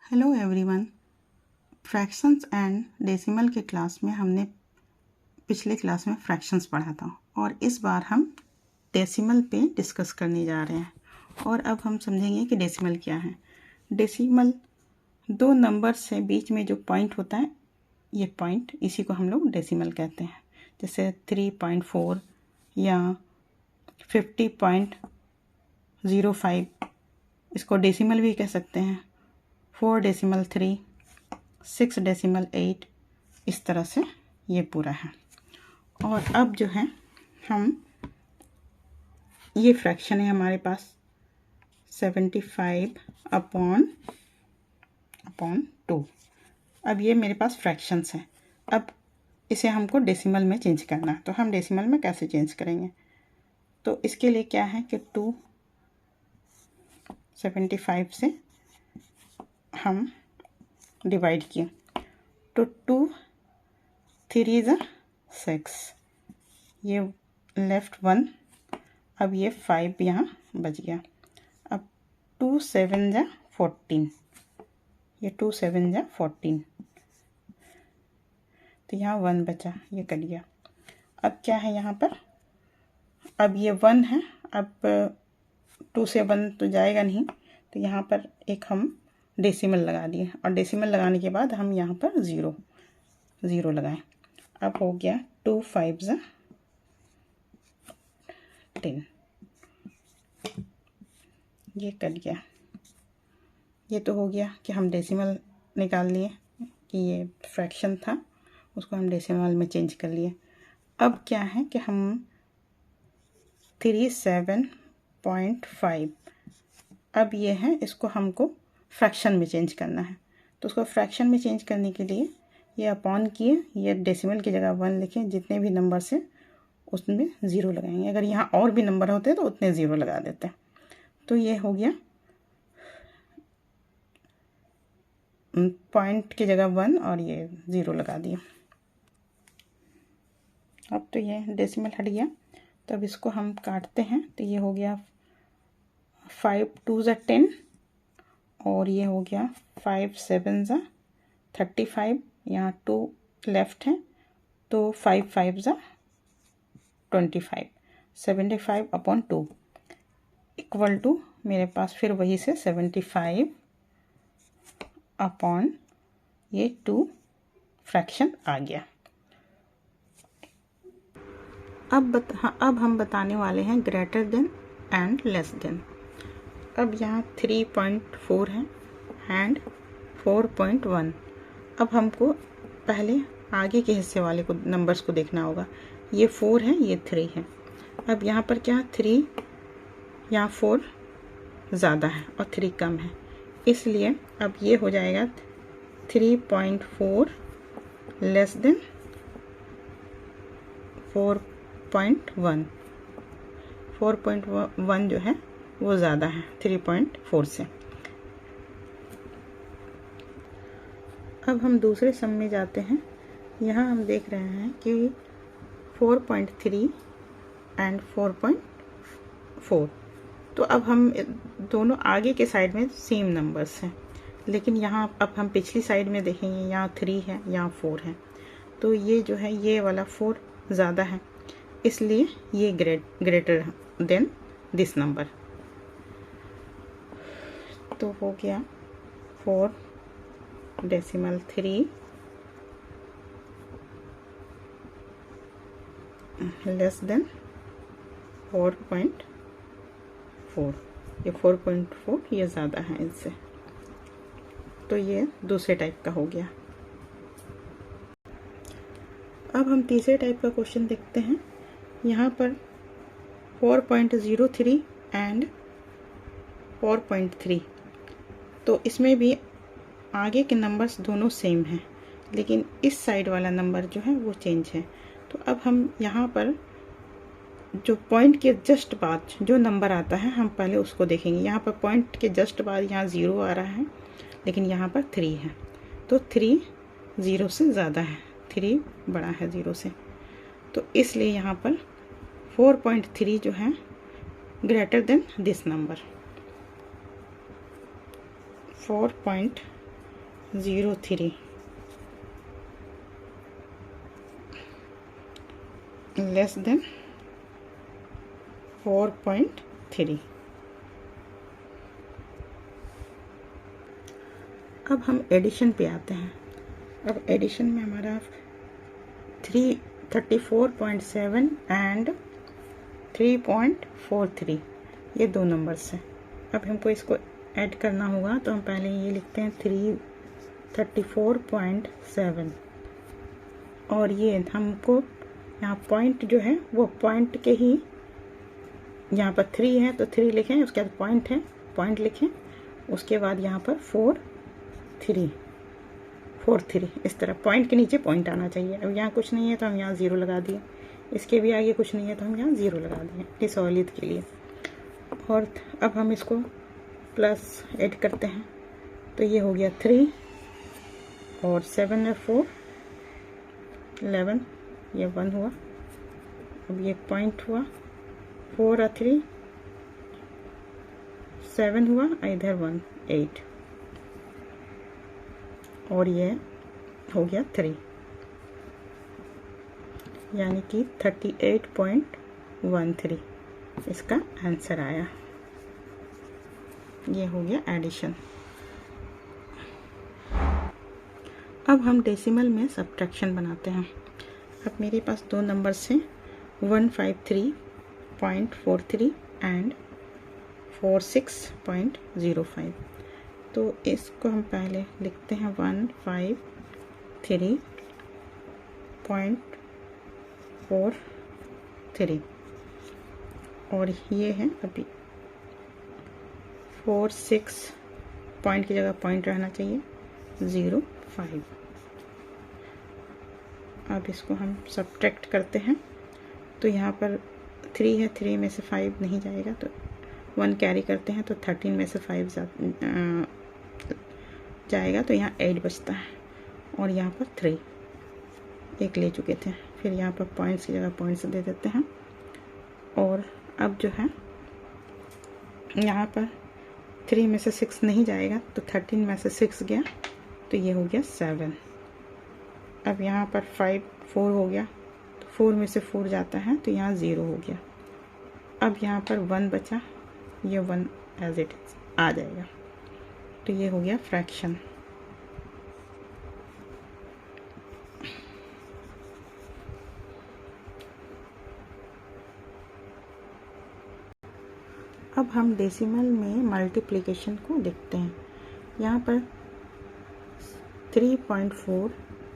Hello everyone. Fractions and decimal के class में हमने पिछले क्लास में फ्रैक्शंस पढ़ा था और इस बार हम डेसिमल पे डिस्कस करने जा रहे हैं। और अब हम समझेंगे कि डेसिमल क्या है। डेसिमल दो नंबर से बीच में जो पॉइंट होता है, ये पॉइंट, इसी को हम लोग डेसिमल कहते हैं। जैसे 3.4 या 50.05, इसको डेसिमल भी कह सकते हैं। 4.3, 6.8, इस तरह से ये पूरा है। और अब जो है हम ये फ्रैक्शन है हमारे पास 75/2। अब ये मेरे पास फ्रैक्शंस हैं। अब इसे हमको डेसिमल में चेंज करना है, तो हम डेसिमल में कैसे चेंज करेंगे? तो इसके लिए क्या है कि 275 से हम डिवाइड किए तो 2 3 ज़ा 6, ये लेफ्ट 1, अब ये 5 यहाँ बच गया। अब 2 7 ज़ा 14, ये 2 7 ज़ा 14, तो यहाँ 1 बचा, ये कट गया। अब क्या है यहाँ पर? अब ये 1 है, अब 2 से 1 तो जाएगा नहीं, तो यहाँ पर एक हम डेसिमल लगा दिए और डेसिमल लगाने के बाद हम यहाँ पर ज़ीरो लगाएं। अब हो गया 2 5 ज़ा 10, ये कट गया। ये तो हो गया कि हम डेसिमल निकाल लिए, कि ये फ्रैक्शन था, उसको हम डेसिमल में चेंज कर लिए। अब क्या है कि हम 37.5, अब ये है, इसको हमको फ्रैक्शन में चेंज करना है। तो उसको फ्रैक्शन में चेंज करने के लिए ये अपॉन किए, ये डेसिमल की जगह 1 लिखें, जितने भी नंबर से उसमें ज़ीरो लगाएंगे। अगर यहाँ और भी नंबर होते तो उतने ज़ीरो लगा देते हैं। तो ये हो गया पॉइंट की जगह 1 और ये ज़ीरो लगा दिए। अब तो ये डेसिमल हट गया। तो अब इसको हम काटते हैं, तो ये हो गया 5 2 ज़ा 10 और ये हो गया 5 7 ज़ा 35, यहाँ 2 लेफ्ट है, तो 5 5 ज़ा 25, 75/2 इक्वल टू मेरे पास फिर वही से 75/2 फ्रैक्शन आ गया। अब हम बताने वाले हैं greater than and less than. अब यहाँ 3.4 है एंड 4.1। अब हमको पहले आगे के हिस्से वाले को नंबर्स को देखना होगा। ये 4 है, ये 3 है। अब यहाँ पर क्या 3, यहाँ 4 ज़्यादा है और 3 कम है, इसलिए अब ये हो जाएगा 3.4 लेस देन 4.1। 4.1 जो है वो ज़्यादा है 3.4 से। अब हम दूसरे सम में जाते हैं। यहाँ हम देख रहे हैं कि 4.3 एंड 4.4, तो अब हम दोनों आगे के साइड में सेम नंबर्स हैं, लेकिन यहाँ अब हम पिछली साइड में देखेंगे, यहाँ 3 है, यहाँ 4 है, तो ये जो है ये वाला 4 ज़्यादा है, इसलिए ये ग्रेटर देन दिस नंबर। तो हो गया 4.3 लेस देन 4.4। ये 4.4 ये ज़्यादा है इससे, तो ये दूसरे टाइप का हो गया। अब हम तीसरे टाइप का क्वेश्चन देखते हैं। यहाँ पर 4.03 एंड 4.3, तो इसमें भी आगे के नंबर्स दोनों सेम हैं, लेकिन इस साइड वाला नंबर जो है वो चेंज है। तो अब हम यहाँ पर जो पॉइंट के जस्ट बाद जो नंबर आता है, हम पहले उसको देखेंगे। यहाँ पर पॉइंट के जस्ट बाद यहाँ 0 आ रहा है, लेकिन यहाँ पर 3 है, तो 3 0 से ज़्यादा है, 3 बड़ा है 0 से, तो इसलिए यहाँ पर 4.3 जो है greater than this number. 4.3 0.03 less than 4.3। अब हम एडिशन पे आते हैं। अब एडिशन में हमारा 34.7 एंड 3.43 ये दो नंबर्स हैं। अब हमको इसको ऐड करना होगा, तो हम पहले ये लिखते हैं 34.7 और ये हमको यहाँ पॉइंट जो है वो पॉइंट के ही, यहाँ पर 3 है तो 3 लिखें, उसके बाद पॉइंट है पॉइंट लिखें, उसके बाद यहाँ पर 4.3 इस तरह पॉइंट के नीचे पॉइंट आना चाहिए। अब यहाँ कुछ नहीं है तो हम यहाँ 0 लगा दिए, इसके भी आगे कुछ नहीं है तो हम यहाँ 0 लगा दिए इस सहूलियत के लिए। और अब हम इसको प्लस ऐड करते हैं, तो ये हो गया 3 और 7 है 4, 11, ये 1 हुआ। अब ये पॉइंट हुआ, 4 और 3, 7 हुआ, इधर 1, 8 और ये हो गया 3, यानी कि 38.13 इसका आंसर आया। ये हो गया एडिशन। अब हम डेसिमल में सब्ट्रैक्शन बनाते हैं। अब मेरे पास दो नंबर्स हैं 153.43 एंड 46.05। तो इसको हम पहले लिखते हैं 153.43 और ये है अभी 46 पॉइंट की जगह पॉइंट रहना चाहिए 05। अब इसको हम सब्ट्रैक्ट करते हैं, तो यहाँ पर 3 है, 3 में से 5 नहीं जाएगा तो 1 कैरी करते हैं, तो 13 में से 5 जाएगा तो यहाँ 8 बचता है और यहाँ पर 3 एक ले चुके थे। फिर यहाँ पर पॉइंट्स की जगह पॉइंट्स दे देते हैं। और अब जो है यहाँ पर 3 में से 6 नहीं जाएगा तो 13 में से 6 गया तो ये हो गया 7। अब यहाँ पर 4 हो गया तो 4 में से 4 जाता है तो यहाँ 0 हो गया। अब यहाँ पर 1 बचा, ये 1 एज इट इज आ जाएगा, तो ये हो गया फ्रैक्शन। अब हम डेसिमल में मल्टीप्लिकेशन को देखते हैं। यहाँ पर 3.4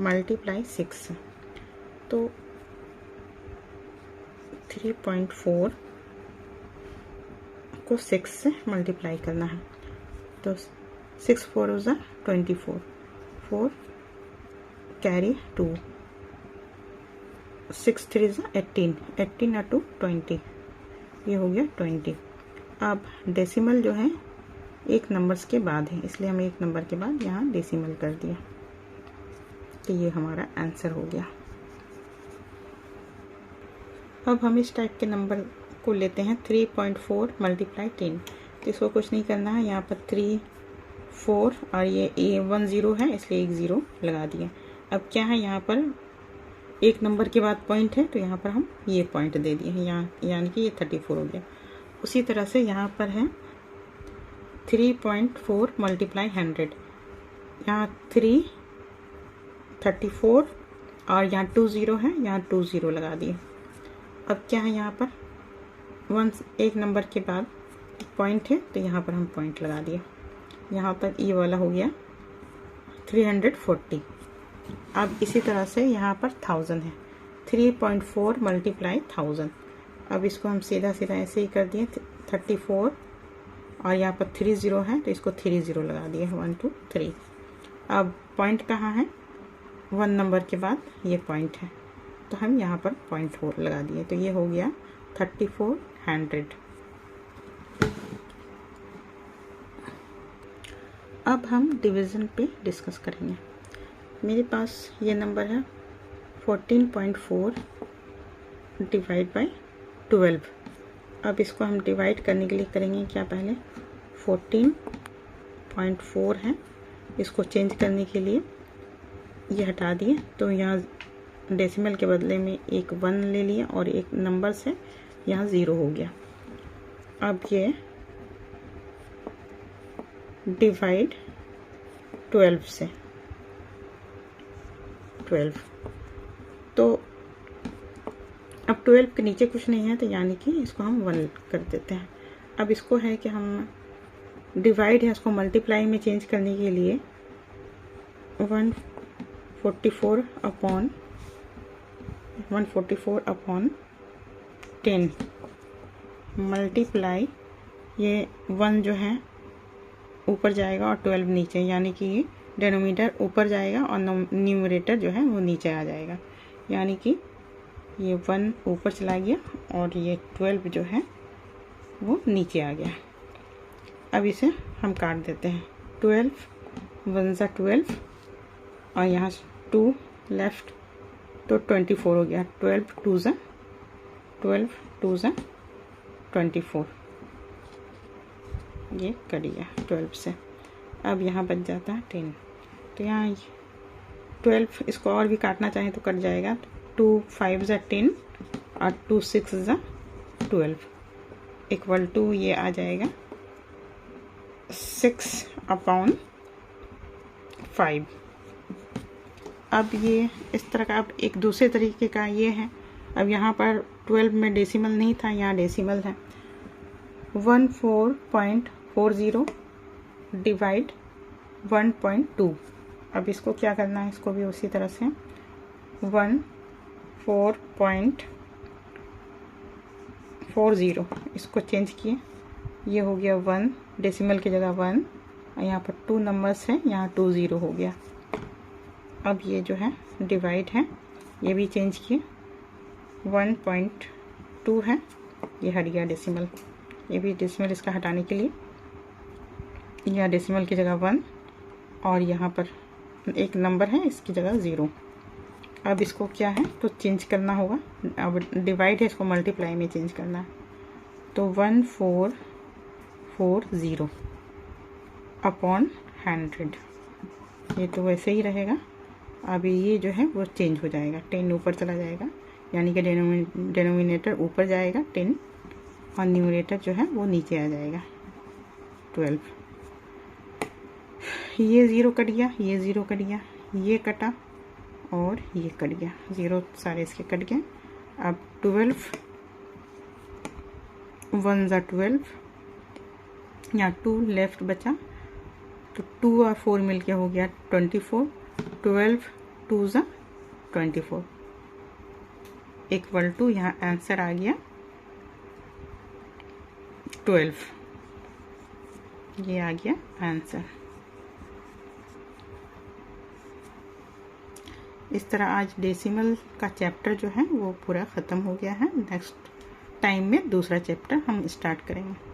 मल्टीप्लाई 6 है, तो 3.4 को 6 से मल्टीप्लाई करना है, तो 6 4 ज़ा 24, 4 कैरी 2, 6 3 ज़ा 18, 18 और 2 20, ये हो गया 20। अब डेसिमल जो है एक नंबर्स के बाद है, इसलिए हम एक नंबर के बाद यहाँ डेसिमल कर दिया, तो ये हमारा आंसर हो गया। अब हम इस टाइप के नंबर को लेते हैं 3.4 मल्टीप्लाई 10, तो इसको कुछ नहीं करना है, यहाँ पर 3 4 और ये 1 0 है इसलिए एक 0 लगा दिए। अब क्या है, यहाँ पर एक नंबर के बाद पॉइंट है तो यहाँ पर हम ये पॉइंट दे दिए हैं, यहाँ यानी कि ये 34 हो गया। उसी तरह से यहाँ पर है 3.4 मल्टीप्लाई 100, यहाँ 3 34 और यहाँ 2 0 है, यहाँ 2 0 लगा दिए। अब क्या है, यहाँ पर 1 एक नंबर के बाद पॉइंट है तो यहाँ पर हम पॉइंट लगा दिए। यहाँ पर ये वाला हो गया 340। अब इसी तरह से यहाँ पर 1000 है, 3.4 मल्टीप्लाई 1000। अब इसको हम सीधा सीधा ऐसे ही कर दिए, 34 और यहाँ पर 3 0 है तो इसको 3 0 लगा दिए, 1 2 3। अब पॉइंट कहाँ है, 1 नंबर के बाद ये पॉइंट है तो हम यहाँ पर 0.4 लगा दिए, तो ये हो गया 3400। अब हम डिवीज़न पे डिस्कस करेंगे। मेरे पास ये नंबर है 14.4 डिवाइड बाय 12। अब इसको हम डिवाइड करने के लिए करेंगे क्या, पहले 14.4 है इसको चेंज करने के लिए ये हटा दिए, तो यहाँ डेसिमल के बदले में एक 1 ले लिया और एक नंबर से यहाँ 0 हो गया। अब ये डिवाइड 12 से 12, तो अब 12 के नीचे कुछ नहीं है, तो यानी कि इसको हम 1 कर देते हैं। अब इसको है कि हम डिवाइड है, उसको मल्टीप्लाई में चेंज करने के लिए 144 अपॉन 10 मल्टीप्लाई, ये 1 जो है ऊपर जाएगा और 12 नीचे, यानी कि ये डिनोमिनेटर ऊपर जाएगा और न्यूमरेटर जो है वो नीचे आ जाएगा, यानी कि ये 1 ऊपर चला गया और ये 12 जो है वो नीचे आ गया। अब इसे हम काट देते हैं। 12 1 ज़ा 12 और यहाँ 2 लेफ्ट, तो 24 हो गया। 12 2 ज़ा 24, ये कट गया 12 से। अब यहाँ बच जाता है 10, तो यहाँ 12 इसको और भी काटना चाहें तो कट जाएगा। 2 5 ज़ा 10 और 2 6 ज़ा 12 इक्वल टू ये आ जाएगा 6/5। अब ये इस तरह का, अब एक दूसरे तरीके का ये है। अब यहाँ पर 12 में डेसिमल नहीं था, यहाँ डेसिमल है। 14.40 डिवाइड 1.2। अब इसको क्या करना है, इसको भी उसी तरह से 14.40 इसको चेंज किए, ये हो गया 1, डेसिमल की जगह 1, और यहाँ पर 2 नंबर्स हैं, यहाँ 2 0 हो गया। अब ये जो है डिवाइड है, ये भी चेंज किए, 1.2 है, ये हट गया डेसिमल, ये भी डेसिमल इसका हटाने के लिए, यहाँ डेसिमल की जगह 1 और यहाँ पर एक नंबर है, इसकी जगह 0। अब इसको क्या है तो चेंज करना होगा। अब डिवाइड है, इसको मल्टीप्लाई में चेंज करना है, तो 1440 अपॉन 100, ये तो वैसे ही रहेगा। अब ये जो है वो चेंज हो जाएगा, 10 ऊपर चला जाएगा, यानी कि डिनोमिनेटर ऊपर जाएगा 10 और न्यूमरेटर जो है वो नीचे आ जाएगा 12। ये 0 कट गया, ये 0 कट गया, ये कटा और ये कट गया, 0 सारे इसके कट गए। अब 12 1 ज़ा 12, यहाँ 2 लेफ्ट बचा, तो 2 और 4 मिलके हो गया 24। 12 2 ज़ा 24 इक्वल टू, यहाँ आंसर आ गया 12, ये आ गया आंसर। इस तरह आज डेसिमल का चैप्टर जो है वो पूरा ख़त्म हो गया है। नेक्स्ट टाइम में दूसरा चैप्टर हम स्टार्ट करेंगे।